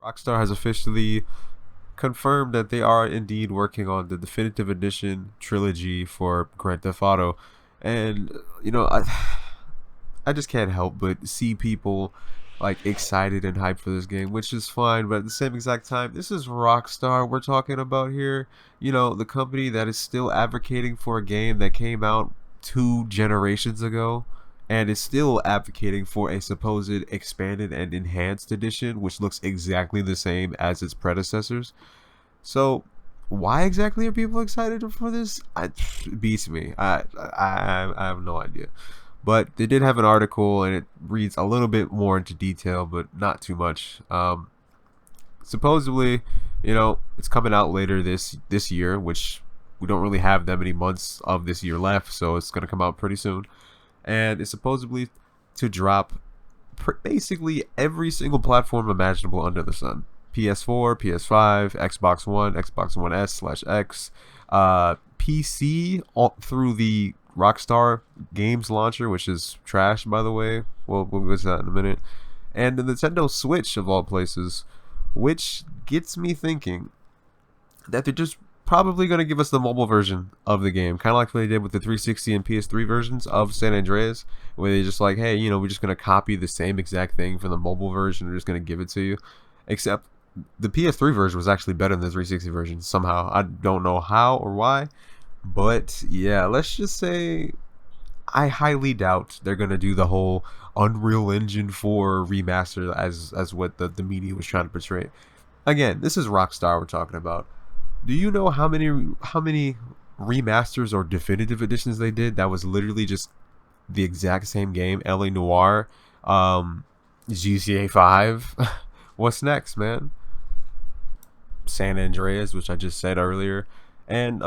Rockstar has officially confirmed that they are indeed working on the definitive edition trilogy for Grand Theft Auto, and you know, I just can't help but see people like excited and hyped for this game, which is fine. But at the same exact time, this is Rockstar we're talking about here. You know, the company that is still advocating for a game that came out 2 generations ago and is still advocating for a supposed expanded and enhanced edition, which looks exactly the same as its predecessors. So, why exactly are people excited for this? It beats me. I have no idea. But they did have an article, and it reads a little bit more into detail, but not too much. Supposedly, it's coming out later this year, which we don't really have that many months of this year left, so it's gonna come out pretty soon. And it's supposedly to drop basically every single platform imaginable under the sun: PS4, PS5, Xbox One, Xbox One S/X, PC, all through the Rockstar Games launcher, which is trash, by the way. We'll get to that in a minute. And the Nintendo Switch, of all places, which gets me thinking that they're just probably going to give us the mobile version of the game, kind of like what they did with the 360 and PS3 versions of San Andreas, where they just like, hey, we're just going to copy the same exact thing for the mobile version. We're just going to give it to you. Except the PS3 version was actually better than the 360 version somehow. I don't know how or why, but yeah, let's just say I highly doubt they're gonna do the whole Unreal Engine 4 remaster as what the media was trying to portray. Again, this is Rockstar we're talking about. Do you know how many remasters or definitive editions they did? That was literally just the exact same game. LA Noire, GTA 5. What's next, man? San Andreas, which I just said earlier, and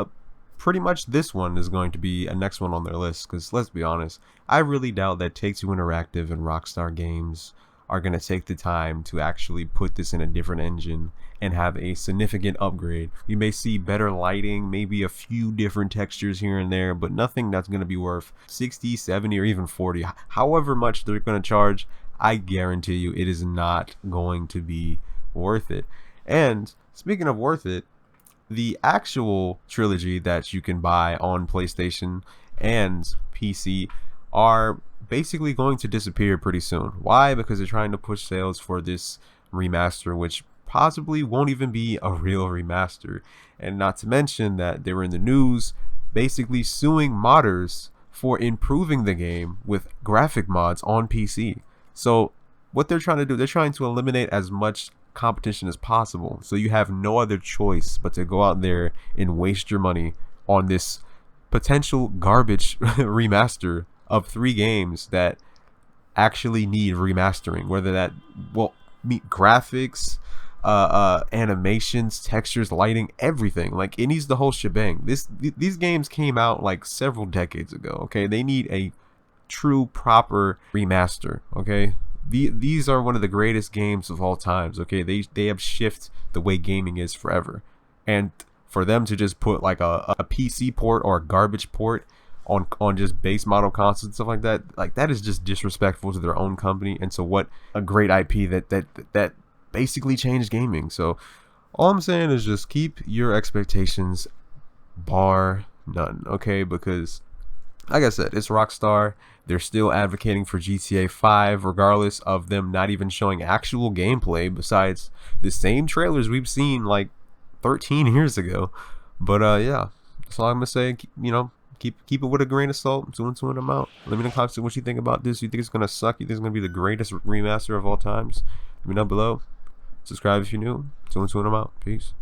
pretty much this one is going to be a next one on their list. Because let's be honest, I really doubt that Take-Two Interactive and Rockstar Games are going to take the time to actually put this in a different engine and have a significant upgrade. You may see better lighting, maybe a few different textures here and there, but nothing that's going to be worth 60, 70, or even 40. However much they're going to charge, I guarantee you it is not going to be worth it. And speaking of worth it, the actual trilogy that you can buy on PlayStation and PC are basically going to disappear pretty soon. Why? Because they're trying to push sales for this remaster, which possibly won't even be a real remaster. And not to mention that they were in the news basically suing modders for improving the game with graphic mods on PC. So what they're trying to do, they're trying to eliminate as much competition as possible, so you have no other choice but to go out there and waste your money on this potential garbage remaster of 3 games that actually need remastering, whether that will meet graphics, animations, textures, lighting, everything. Like, it needs the whole shebang. These games came out like several decades ago. Okay, they need a true proper remaster. Okay, these are one of the greatest games of all times. Okay, they have shifted the way gaming is forever, and for them to just put like a PC port or a garbage port on just base model consoles and stuff like that is just disrespectful to their own company. And so what a great IP that basically changed gaming. So all I'm saying is just keep your expectations bar none, okay? Because like I said, it's Rockstar. They're still advocating for GTA 5, regardless of them not even showing actual gameplay besides the same trailers we've seen like 13 years ago. But yeah, that's all I'm gonna say. Keep it with a grain of salt. Tune them out. Let me know in the comments what you think about this. You think it's gonna suck? You think it's gonna be the greatest remaster of all times? Let me know below. Subscribe if you're new. Tune them out. Peace.